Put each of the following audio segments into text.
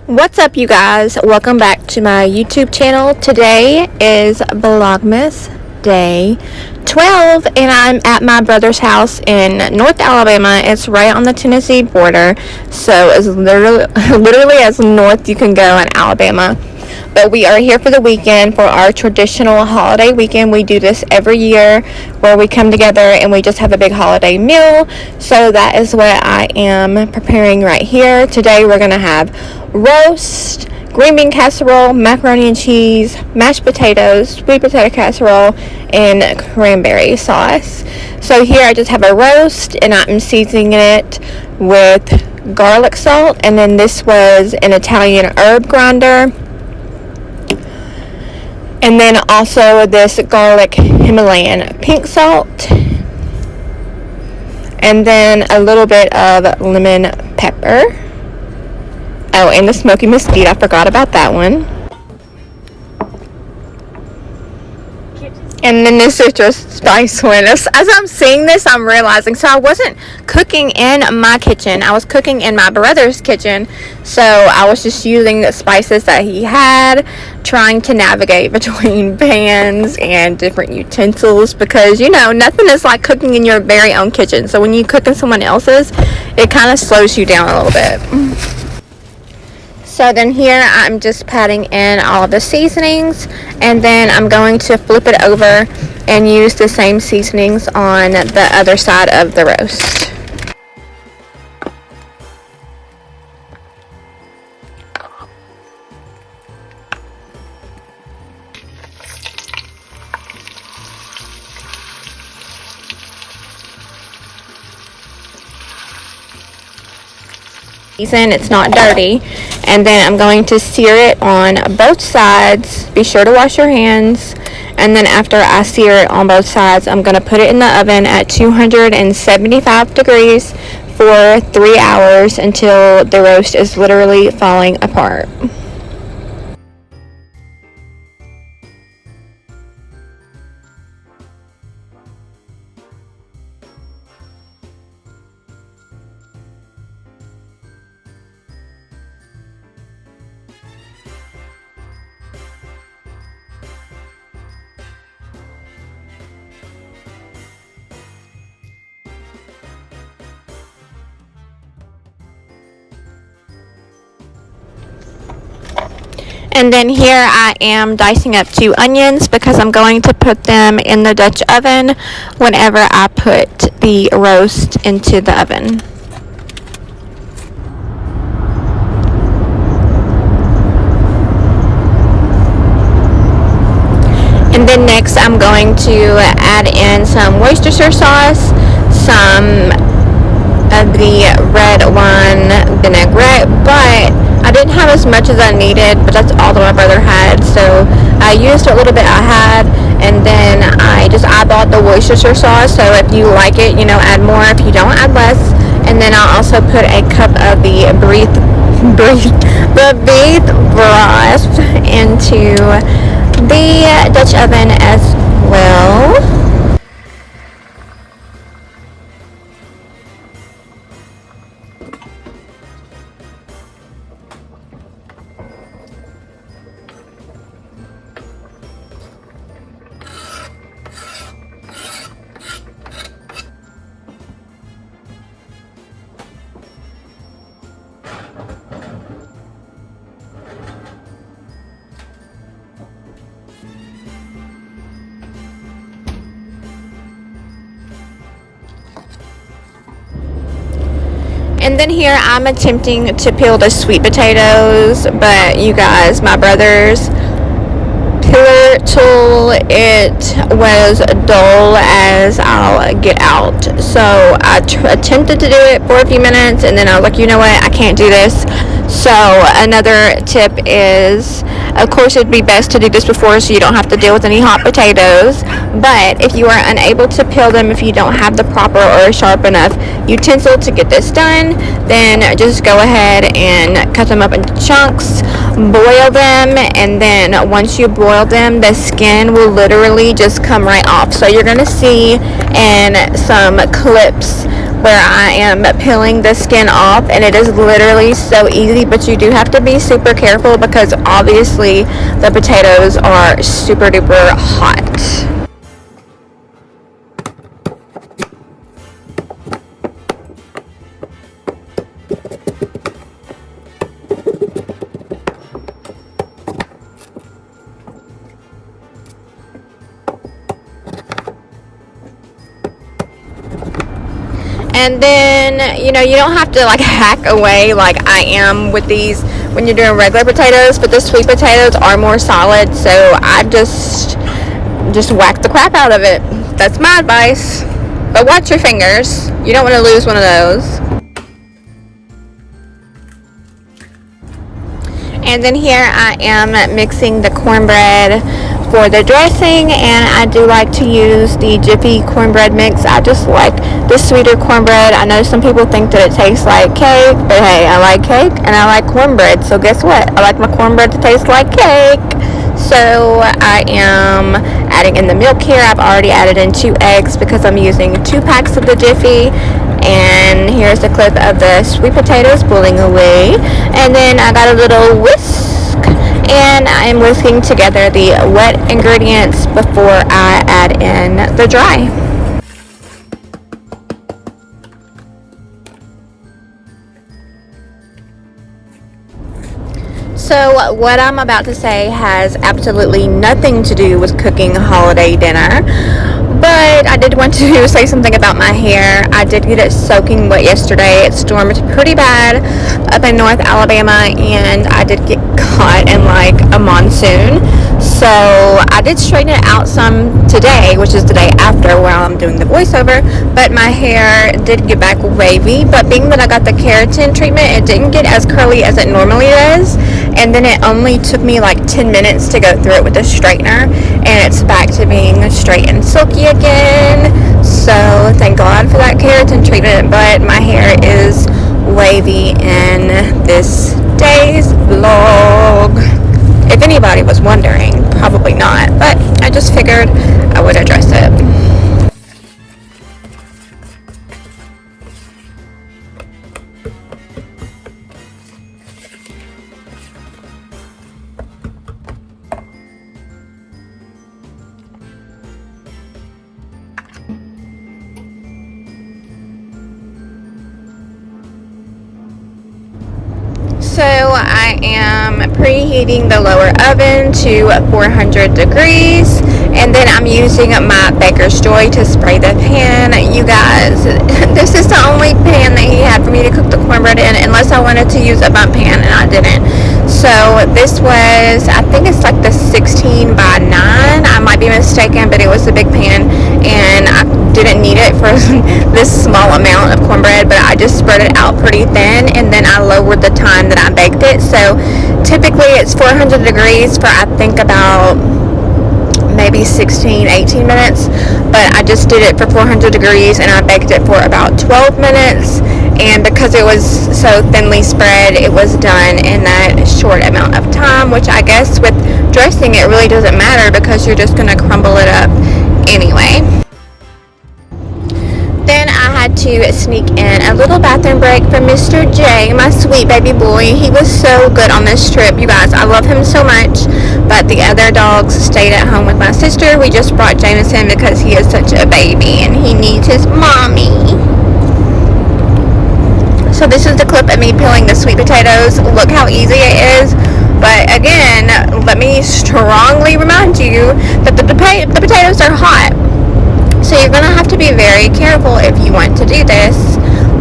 What's up, you guys? Welcome back to my YouTube channel. Today is Vlogmas day 12 and I'm at my brother's house in North Alabama. It's right on the Tennessee border, so it's literally as north you can go in Alabama. But we are here for the weekend for our traditional holiday weekend. We do this every year where we come together and we just have a big holiday meal. So that is what I am preparing right here. Today we're going to have roast, green bean casserole, macaroni and cheese, mashed potatoes, sweet potato casserole, and cranberry sauce. So here I just have a roast and I'm seasoning it with garlic salt, and then this was an Italian herb grinder. And then also this garlic Himalayan pink salt. And then a little bit of lemon pepper. Oh, and the smoky mesquite. I forgot about that one. And then the citrus spice one. As I'm seeing this, I'm realizing, so I wasn't cooking in my kitchen. I was cooking in my brother's kitchen. So I was just using the spices that he had, trying to navigate between pans and different utensils, because, you know, nothing is like cooking in your very own kitchen. So when you cook in someone else's, it kind of slows you down a little bit. So then here I'm just patting in all of the seasonings, and then I'm going to flip it over and use the same seasonings on the other side of the roast. It's not dirty, and then I'm going to sear it on both sides. Be sure to wash your hands, and then after I sear it on both sides, I'm going to put it in the oven at 275 degrees for 3 hours until the roast is literally falling apart. And then here I am dicing up 2 onions because I'm going to put them in the Dutch oven whenever I put the roast into the oven. And then next I'm going to add in some Worcestershire sauce, some of the red wine vinaigrette, but I didn't have as much as I needed, but that's all that my brother had, so I used a little bit I had, and then I eyeballed the Worcestershire sauce. So if you like it, you know, add more. If you don't, add less. And then I'll also put a cup of the beef broth into the Dutch oven as well. And then here I'm attempting to peel the sweet potatoes, but you guys, my brother's peeler tool, it was dull as I'll get out. So I attempted to do it for a few minutes, and then I was like, you know what, I can't do this. So another tip is, of course, it'd be best to do this before so you don't have to deal with any hot potatoes. But if you are unable to peel them, if you don't have the proper or sharp enough utensil to get this done, then just go ahead and cut them up into chunks, boil them, and then once you boil them, the skin will literally just come right off. So you're going to see in some clips where I am peeling the skin off, and it is literally so easy, but you do have to be super careful because obviously the potatoes are super duper hot. And then, you know, you don't have to like hack away like I am with these when you're doing regular potatoes, but the sweet potatoes are more solid, so I just whack the crap out of it. That's my advice. But watch your fingers. You don't want to lose one of those. And then here I am mixing the cornbread for the dressing, and I do like to use the Jiffy cornbread mix. I just like the sweeter cornbread. I know some people think that it tastes like cake, but hey, I like cake and I like cornbread, so guess what? I like my cornbread to taste like cake. So I am adding in the milk here. I've already added in 2 eggs because I'm using 2 packs of the Jiffy. And here's a clip of the sweet potatoes boiling away. And then I got a little whisk, and I'm whisking together the wet ingredients before I add in the dry. So what I'm about to say has absolutely nothing to do with cooking a holiday dinner, but I did want to say something about my hair. I did get it soaking wet yesterday. It stormed pretty bad up in North Alabama, and I did get caught in like a monsoon. So I did straighten it out some today, which is the day after while I'm doing the voiceover, but my hair did get back wavy. But being that I got the keratin treatment, it didn't get as curly as it normally does, and then it only took me like 10 minutes to go through it with a straightener, and it's back to being straight and silky again. So thank God for that keratin treatment, but my hair is wavy in this day's vlog. If anybody was wondering, probably not, but I just figured I would address it. So I am preheating the lower oven to 400 degrees, and then I'm using my Baker's Joy to spray the pan. You guys, this is the only pan that he had for me to cook the cornbread in, unless I wanted to use a bump pan, and I didn't. So this was, I think it's like the 16 by 9. I might be mistaken, but it was a big pan, and I didn't need it for this small amount of cornbread, but I just spread it out pretty thin, and then I lowered the time that I baked it. So typically it's 400 degrees for I think about maybe 16-18 minutes, but I just did it for 400 degrees and I baked it for about 12 minutes, and because it was so thinly spread, it was done in that short amount of time, which I guess with dressing it really doesn't matter because you're just going to crumble it up anyway. Then I had to sneak in a little bathroom break for Mr. J, my sweet baby boy. He was so good on this trip, you guys. I love him so much. But the other dogs stayed at home with my sister. We just brought Jameson because he is such a baby and he needs his mommy. So this is the clip of me peeling the sweet potatoes. Look how easy it is. But again, let me strongly remind you that the potatoes are hot. So you're going to have to be very careful if you want to do this,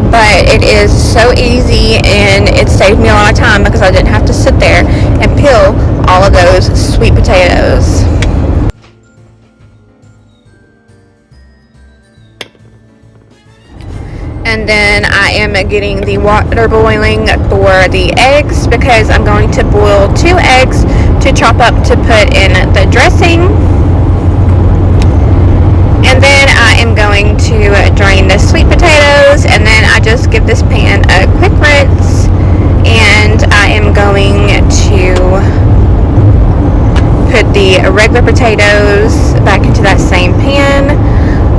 but it is so easy and it saved me a lot of time because I didn't have to sit there and peel all of those sweet potatoes. And then I am getting the water boiling for the eggs because I'm going to boil 2 eggs to chop up to put in the dressing. And then I am going to drain the sweet potatoes, and then I just give this pan a quick rinse, and I am going to put the regular potatoes back into that same pan.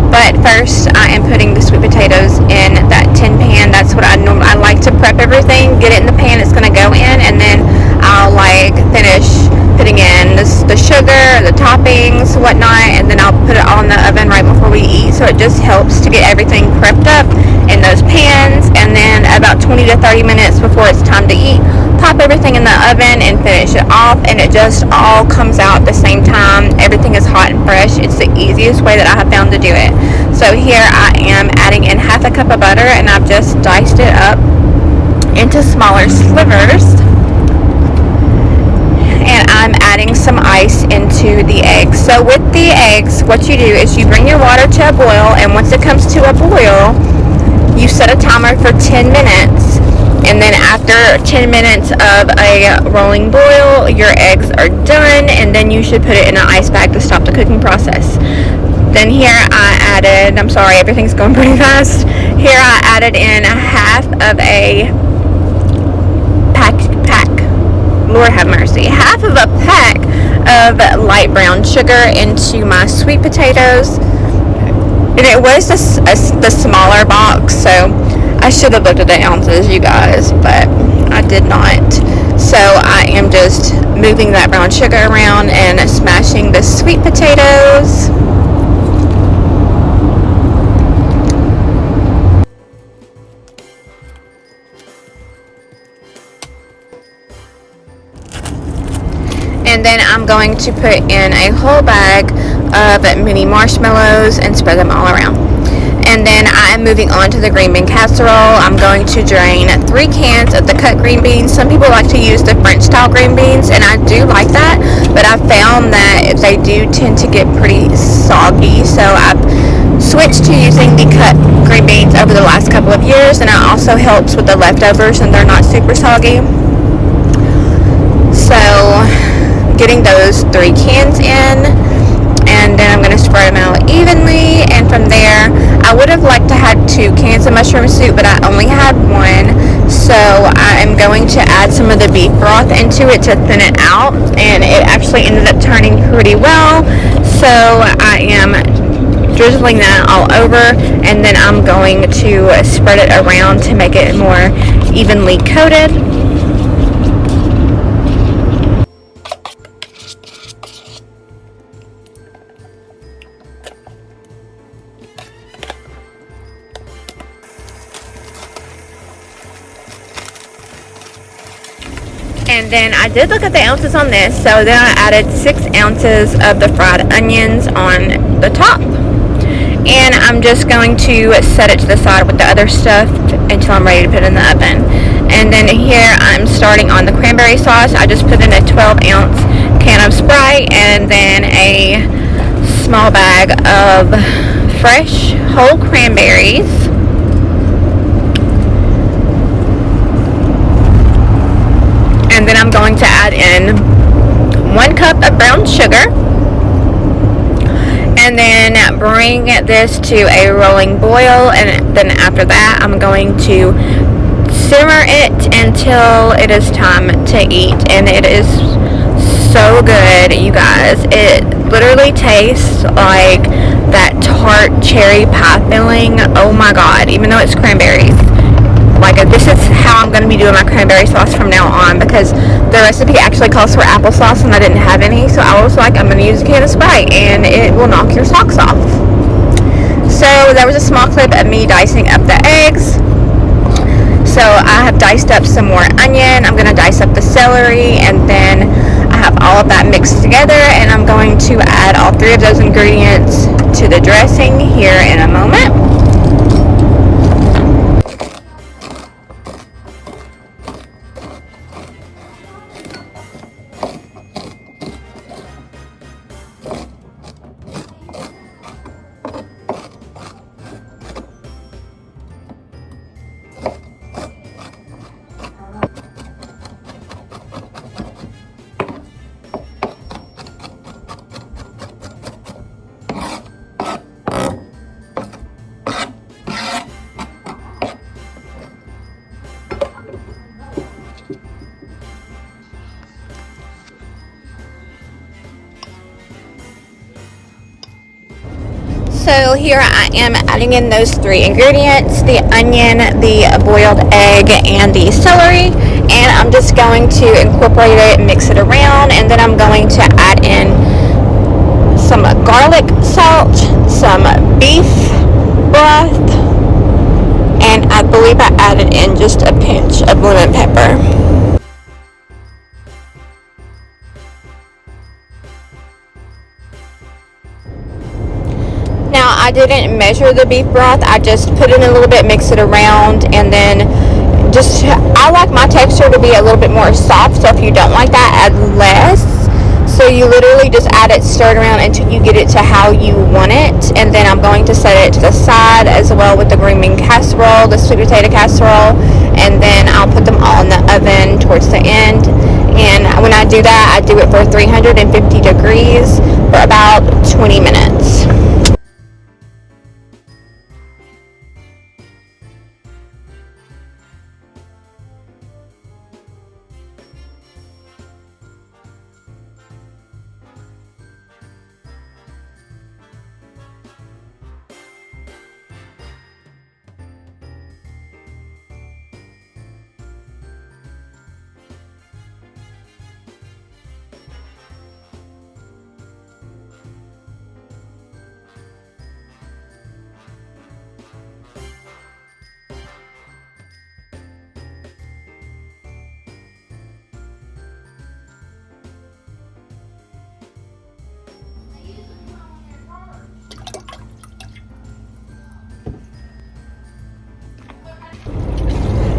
But But first, I am putting the sweet potatoes in that tin pan. That's what I like to prep everything, get it in the pan it's gonna go in, and then I'll like finish putting in the sugar, the toppings, whatnot, and then I'll put it all in the oven right before we eat. So it just helps to get everything prepped up in those pans, and then about 20 to 30 minutes before it's time to eat, pop everything in the oven and finish it off, and it just all comes out at the same time. Everything is hot and fresh. It's the easiest way that I have found to do it. So here I am adding in half a cup of butter, and I've just diced it up into smaller slivers. And I'm adding some ice into the eggs. So with the eggs, what you do is you bring your water to a boil, and once it comes to a boil, you set a timer for 10 minutes. And then after 10 minutes of a rolling boil, your eggs are done, and then you should put it in an ice bag to stop the cooking process. Then here I added, I'm sorry, everything's going pretty fast. Here I added in half of a pack, Lord have mercy, half of a pack of light brown sugar into my sweet potatoes. And it was the smaller box, so I should have looked at the ounces, you guys, but I did not. So I am just moving that brown sugar around and smashing the sweet potatoes. And then I'm going to put in a whole bag of mini marshmallows and spread them all around. And then I am moving on to the green bean casserole. I'm going to drain 3 cans of the cut green beans. Some people like to use the French style green beans, and I do like that, but I found that they do tend to get pretty soggy, so I've switched to using the cut green beans over the last couple of years, and it also helps with the leftovers and they're not super soggy. So getting those 3 cans in, and then I'm going to spread them out evenly. And from there, I would have liked to have 2 cans of mushroom soup, but I only had 1, so I am going to add some of the beef broth into it to thin it out, and it actually ended up turning pretty well. So I am drizzling that all over, and then I'm going to spread it around to make it more evenly coated. And then I did look at the ounces on this, so then I added 6 ounces of the fried onions on the top. And I'm just going to set it to the side with the other stuff until I'm ready to put it in the oven. And then here I'm starting on the cranberry sauce. I just put in a 12-ounce can of Sprite, and then a small bag of fresh whole cranberries. And then I'm going to add in 1 cup of brown sugar, and then bring this to a rolling boil. And then after that, I'm going to simmer it until it is time to eat. And it is so good, you guys. It literally tastes like that tart cherry pie filling. Oh my god, even though it's cranberries. Like, this is how I'm going to be doing my cranberry sauce from now on, because the recipe actually calls for applesauce and I didn't have any, so I was like, I'm going to use a can of Sprite and it will knock your socks off. So there was a small clip of me dicing up the eggs. So I have diced up some more onion. I'm going to dice up the celery, and then I have all of that mixed together, and I'm going to add all 3 of those ingredients to the dressing here in a moment. So here I am adding in those 3 ingredients, the onion, the boiled egg, and the celery. And I'm just going to incorporate it, mix it around, and then I'm going to add in some garlic salt, some beef broth, and I believe I added in just a pinch of lemon pepper. Now, I didn't measure the beef broth. I just put in a little bit, mix it around, and then I like my texture to be a little bit more soft, so if you don't like that, add less. So you literally just add it, stir it around until you get it to how you want it. And then I'm going to set it to the side as well with the green bean casserole, the sweet potato casserole, and then I'll put them all in the oven towards the end. And when I do that, I do it for 350 degrees for about 20 minutes.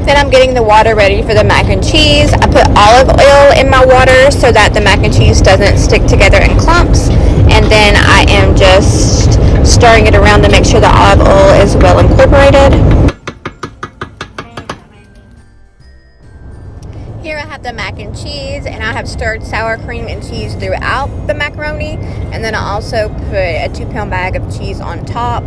Then I'm getting the water ready for the mac and cheese. I put olive oil in my water so that the mac and cheese doesn't stick together in clumps. And then I am just stirring it around to make sure the olive oil is well incorporated. Here I have the mac and cheese, and I have stirred sour cream and cheese throughout the macaroni. And then I also put a 2-pound bag of cheese on top.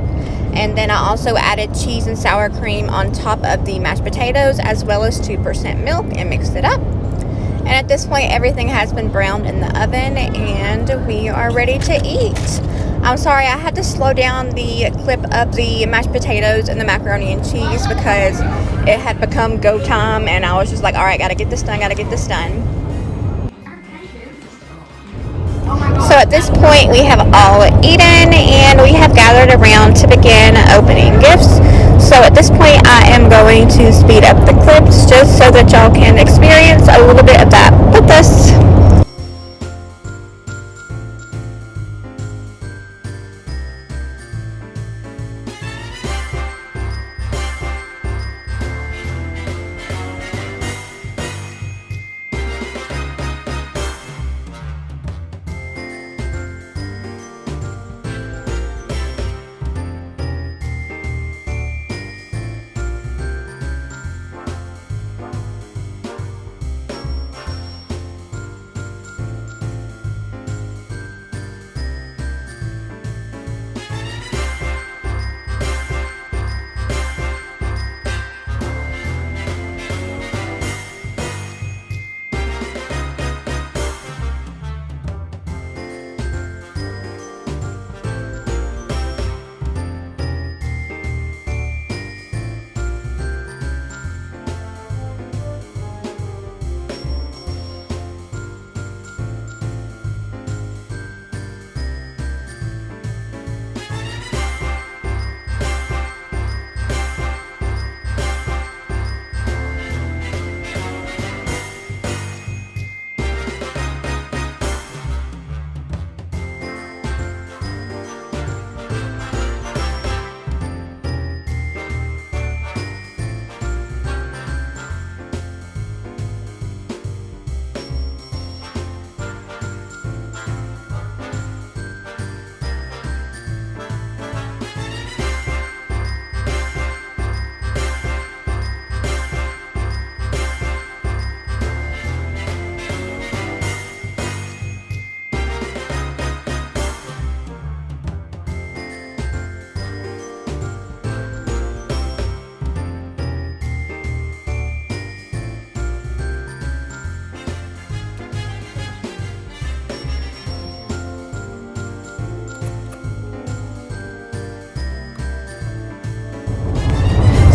And then I also added cheese and sour cream on top of the mashed potatoes, as well as 2% milk, and mixed it up. And at this point, everything has been browned in the oven, and we are ready to eat. I'm sorry, I had to slow down the clip of the mashed potatoes and the macaroni and cheese because it had become go time, and I was just like, all right, gotta get this done. So at this point, we have all eaten, and we have gathered around to begin opening gifts. So at this point, I am going to speed up the clips just so that y'all can experience a little bit of that with us.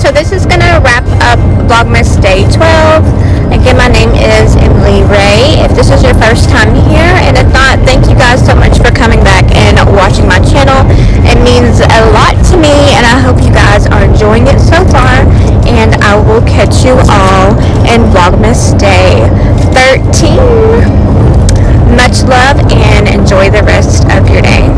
so this is gonna wrap up Vlogmas Day 12. Again, my name is Emily Ray. If this is your first time here, and if not, thank you guys so much for coming back and watching my channel. It means a lot to me, and I hope you guys are enjoying it so far. And I will catch you all in Vlogmas Day 13. Much love and enjoy the rest of your day.